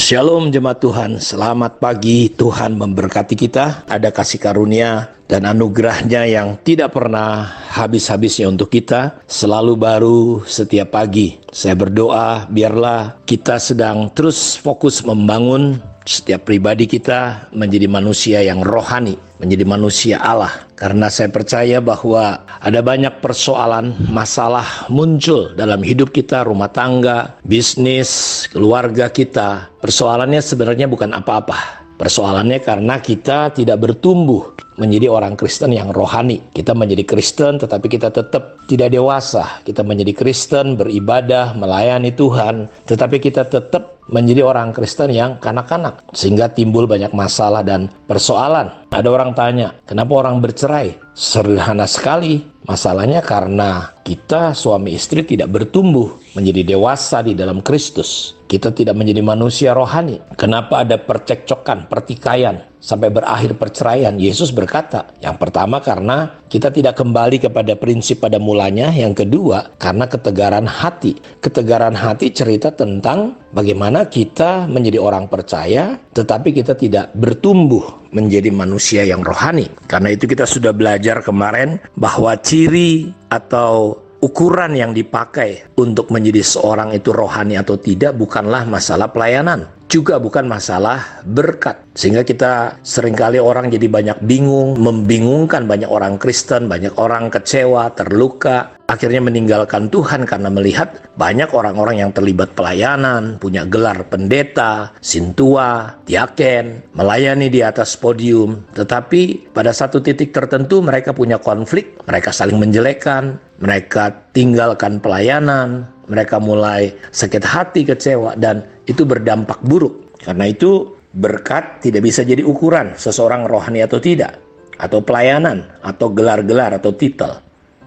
Shalom jemaat Tuhan, selamat pagi. Tuhan memberkati kita, ada kasih karunia dan anugerahnya yang tidak pernah habis-habisnya untuk kita, selalu baru setiap pagi. Saya berdoa biarlah kita sedang terus fokus membangun setiap pribadi kita menjadi manusia yang rohani, menjadi manusia Allah. Karena saya percaya bahwa ada banyak persoalan, masalah muncul dalam hidup kita, rumah tangga, bisnis, keluarga kita. Persoalannya sebenarnya bukan apa-apa. Persoalannya karena kita tidak bertumbuh menjadi orang Kristen yang rohani. Kita menjadi Kristen tetapi kita tetap tidak dewasa. Kita menjadi Kristen, beribadah, melayani Tuhan, tetapi kita tetap menjadi orang Kristen yang kanak-kanak. Sehingga timbul banyak masalah dan persoalan. Ada orang tanya, kenapa orang bercerai? Sederhana sekali. Masalahnya karena kita suami istri tidak bertumbuh menjadi dewasa di dalam Kristus. Kita tidak menjadi manusia rohani. Kenapa ada percekcokan, pertikaian, sampai berakhir perceraian? Yesus berkata, yang pertama karena kita tidak kembali kepada prinsip pada mulanya. Yang kedua, karena ketegaran hati. Ketegaran hati cerita tentang bagaimana kita menjadi orang percaya, tetapi kita tidak bertumbuh menjadi manusia yang rohani. Karena itu kita sudah belajar kemarin bahwa ciri atau ukuran yang dipakai untuk menjadi seorang itu rohani atau tidak bukanlah masalah pelayanan, juga bukan masalah berkat. Sehingga kita seringkali orang jadi banyak bingung, membingungkan banyak orang Kristen, banyak orang kecewa, terluka, akhirnya meninggalkan Tuhan karena melihat banyak orang-orang yang terlibat pelayanan, punya gelar pendeta, sintua, diaken, melayani di atas podium. Tetapi pada satu titik tertentu mereka punya konflik, mereka saling menjelekkan, mereka tinggalkan pelayanan, mereka mulai sakit hati, kecewa, dan itu berdampak buruk. Karena itu berkat tidak bisa jadi ukuran seseorang rohani atau tidak, atau pelayanan, atau gelar-gelar, atau titel.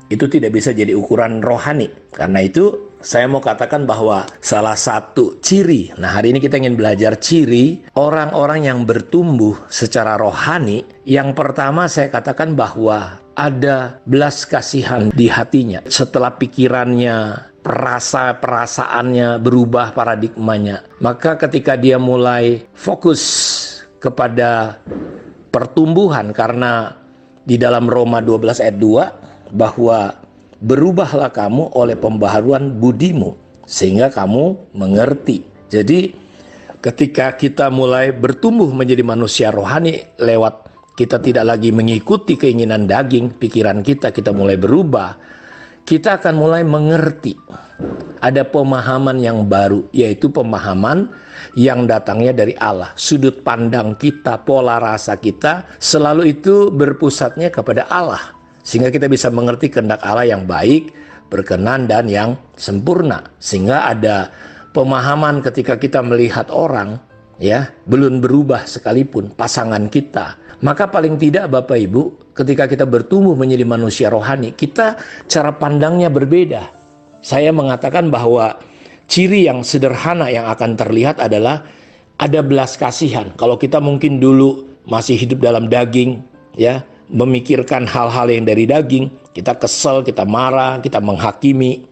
Itu tidak bisa jadi ukuran rohani. Karena itu saya mau katakan bahwa salah satu ciri, nah hari ini kita ingin belajar ciri orang-orang yang bertumbuh secara rohani. Yang pertama saya katakan bahwa ada belas kasihan di hatinya. Setelah pikirannya, perasaannya berubah paradigmanya, maka ketika dia mulai fokus kepada pertumbuhan, karena di dalam Roma 12 ayat 2 bahwa berubahlah kamu oleh pembaharuan budimu sehingga kamu mengerti. Jadi ketika kita mulai bertumbuh menjadi manusia rohani lewat kita tidak lagi mengikuti keinginan daging, pikiran kita mulai berubah, kita akan mulai mengerti. Ada pemahaman yang baru, yaitu pemahaman yang datangnya dari Allah. Sudut pandang kita, pola rasa kita, selalu itu berpusatnya kepada Allah. Sehingga kita bisa mengerti kehendak Allah yang baik, berkenan, dan yang sempurna. Sehingga ada pemahaman ketika kita melihat orang, ya, belum berubah sekalipun pasangan kita, maka paling tidak Bapak Ibu, ketika kita bertumbuh menjadi manusia rohani, kita cara pandangnya berbeda. Saya mengatakan bahwa ciri yang sederhana yang akan terlihat adalah ada belas kasihan. Kalau kita mungkin dulu masih hidup dalam daging, ya, memikirkan hal-hal yang dari daging, kita kesel, kita marah, kita menghakimi,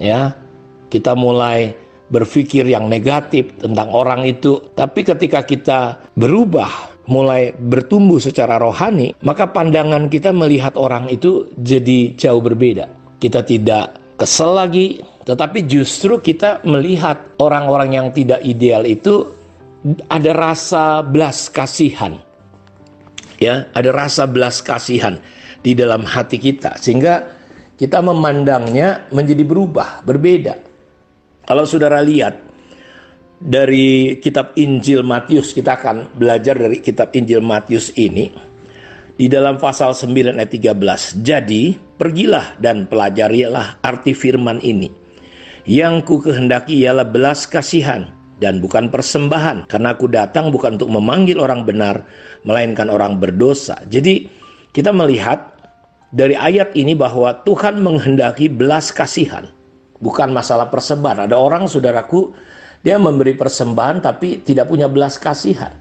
ya, kita mulai berpikir yang negatif tentang orang itu. Tapi ketika kita berubah, mulai bertumbuh secara rohani, maka pandangan kita melihat orang itu jadi jauh berbeda. Kita tidak kesel lagi, tetapi justru kita melihat orang-orang yang tidak ideal itu ada rasa belas kasihan. Ya, ada rasa belas kasihan di dalam hati kita, sehingga kita memandangnya menjadi berubah, berbeda. Kalau saudara lihat dari kitab Injil Matius, kita akan belajar dari kitab Injil Matius ini di dalam pasal 9 ayat 13. Jadi pergilah dan pelajarilah arti firman ini. Yang ku kehendaki ialah belas kasihan dan bukan persembahan, karena aku datang bukan untuk memanggil orang benar, melainkan orang berdosa. Jadi kita melihat dari ayat ini bahwa Tuhan menghendaki belas kasihan, bukan masalah persembahan. Ada orang, saudaraku, dia memberi persembahan tapi tidak punya belas kasihan.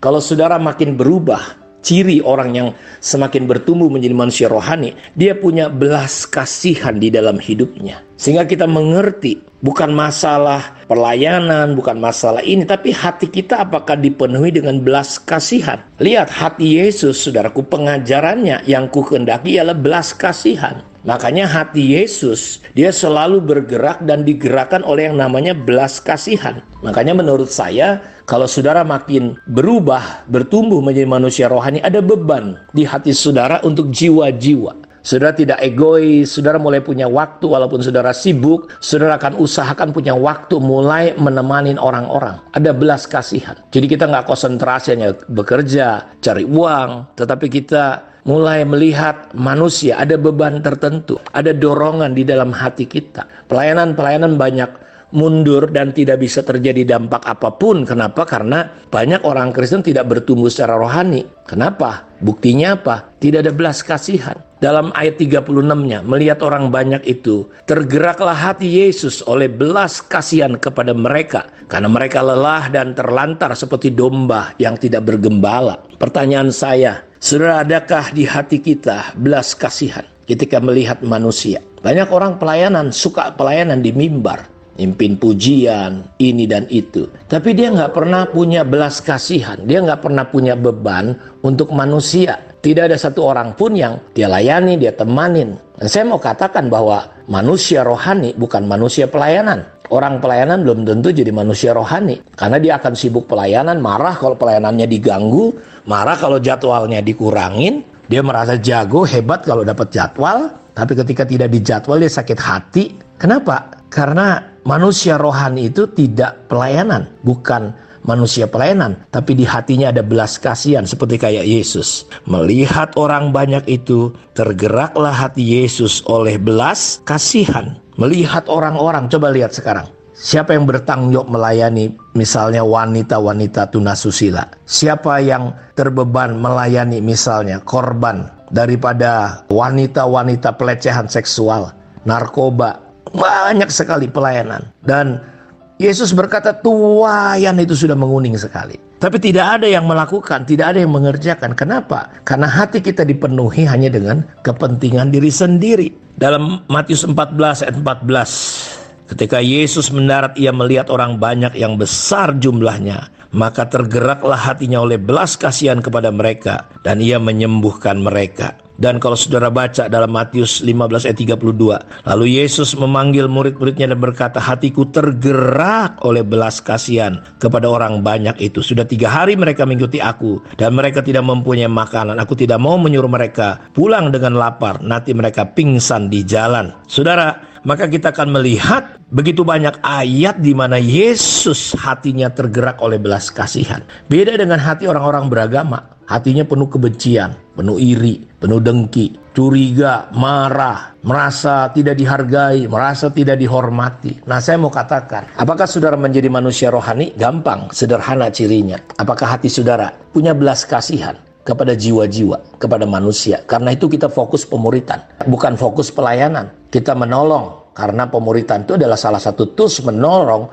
Kalau saudara makin berubah, ciri orang yang semakin bertumbuh menjadi manusia rohani, dia punya belas kasihan di dalam hidupnya. Sehingga kita mengerti, bukan masalah pelayanan, bukan masalah ini, tapi hati kita apakah dipenuhi dengan belas kasihan. Lihat hati Yesus, saudaraku, pengajarannya yang kukehendaki ialah belas kasihan. Makanya hati Yesus, dia selalu bergerak dan digerakkan oleh yang namanya belas kasihan. Makanya menurut saya, kalau saudara makin berubah, bertumbuh menjadi manusia rohani, ada beban di hati saudara untuk jiwa-jiwa. Saudara tidak egois, saudara mulai punya waktu walaupun saudara sibuk, saudara akan usahakan punya waktu mulai menemani orang-orang. Ada belas kasihan. Jadi kita nggak konsentrasi hanya bekerja, cari uang, tetapi kita mulai melihat manusia, ada beban tertentu, ada dorongan di dalam hati kita. Pelayanan-pelayanan banyak mundur dan tidak bisa terjadi dampak apapun. Kenapa? Karena banyak orang Kristen tidak bertumbuh secara rohani. Kenapa? Buktinya apa? Tidak ada belas kasihan. Dalam ayat 36-nya, melihat orang banyak itu, tergeraklah hati Yesus oleh belas kasihan kepada mereka, karena mereka lelah dan terlantar seperti domba yang tidak bergembala. Pertanyaan saya, saudara, adakah di hati kita belas kasihan ketika melihat manusia? Banyak orang pelayanan, suka pelayanan di mimbar, mimpin pujian, ini dan itu. Tapi dia nggak pernah punya belas kasihan. Dia nggak pernah punya beban untuk manusia. Tidak ada satu orang pun yang dia layani, dia temanin. Dan saya mau katakan bahwa manusia rohani bukan manusia pelayanan. Orang pelayanan belum tentu jadi manusia rohani. Karena dia akan sibuk pelayanan, marah kalau pelayanannya diganggu, marah kalau jadwalnya dikurangin. Dia merasa jago, hebat kalau dapat jadwal. Tapi ketika tidak dijadwal, dia sakit hati. Kenapa? Karena manusia rohani itu tidak pelayanan, bukan manusia pelayanan, tapi di hatinya ada belas kasihan seperti kayak Yesus. Melihat orang banyak itu, tergeraklah hati Yesus oleh belas kasihan. Melihat orang-orang, coba lihat sekarang. Siapa yang bertanggung jawab melayani misalnya wanita-wanita tunasusila? Siapa yang terbeban melayani misalnya korban daripada wanita-wanita pelecehan seksual, narkoba? Banyak sekali pelayanan. Dan Yesus berkata, tuayan itu sudah menguning sekali. Tapi tidak ada yang melakukan, tidak ada yang mengerjakan. Kenapa? Karena hati kita dipenuhi hanya dengan kepentingan diri sendiri. Dalam Matius 14 ayat 14, ketika Yesus mendarat, ia melihat orang banyak yang besar jumlahnya. Maka tergeraklah hatinya oleh belas kasihan kepada mereka, dan ia menyembuhkan mereka. Dan kalau saudara baca dalam Matius 15 ayat 32, lalu Yesus memanggil murid-muridnya dan berkata, hatiku tergerak oleh belas kasihan kepada orang banyak itu. Sudah 3 hari mereka mengikuti aku, dan mereka tidak mempunyai makanan. Aku tidak mau menyuruh mereka pulang dengan lapar, nanti mereka pingsan di jalan. Saudara, maka kita akan melihat begitu banyak ayat di mana Yesus hatinya tergerak oleh belas kasihan. Beda dengan hati orang-orang beragama. Hatinya penuh kebencian, penuh iri, penuh dengki, curiga, marah, merasa tidak dihargai, merasa tidak dihormati. Nah, saya mau katakan, apakah saudara menjadi manusia rohani? Gampang, sederhana cirinya. Apakah hati saudara punya belas kasihan kepada jiwa-jiwa, kepada manusia? Karena itu kita fokus pemuritan, bukan fokus pelayanan. Kita menolong, karena pemuritan itu adalah salah satu tools menolong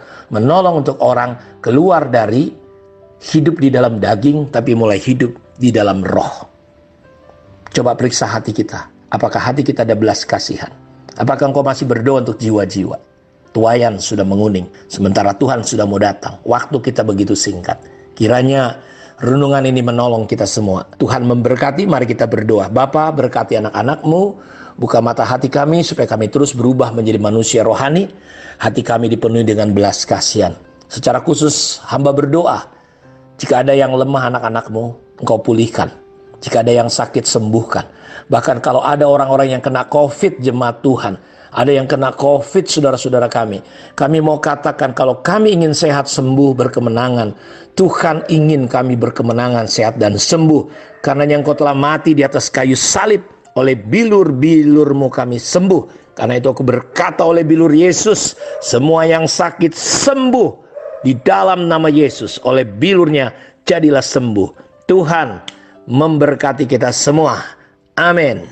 untuk orang keluar dari hidup di dalam daging, tapi mulai hidup di dalam roh. Coba periksa hati kita. Apakah hati kita ada belas kasihan? Apakah engkau masih berdoa untuk jiwa-jiwa? Tuayan sudah menguning, sementara Tuhan sudah mau datang. Waktu kita begitu singkat. Kiranya renungan ini menolong kita semua. Tuhan memberkati, mari kita berdoa. Bapa, berkati anak-anak-Mu, buka mata hati kami supaya kami terus berubah menjadi manusia rohani. Hati kami dipenuhi dengan belas kasihan. Secara khusus hamba berdoa, jika ada yang lemah anak-anak-Mu, Engkau pulihkan. Jika ada yang sakit, sembuhkan. Bahkan kalau ada orang-orang yang kena COVID, jemaat Tuhan, ada yang kena COVID, saudara-saudara kami mau katakan, kalau kami ingin sehat, sembuh, berkemenangan, Tuhan ingin kami berkemenangan, sehat dan sembuh. Karena yang Engkau telah mati di atas kayu salib, oleh bilur-bilur-Mu kami sembuh. Karena itu aku berkata oleh bilur Yesus, semua yang sakit sembuh. Di dalam nama Yesus, oleh bilurnya jadilah sembuh. Tuhan memberkati kita semua. Amin.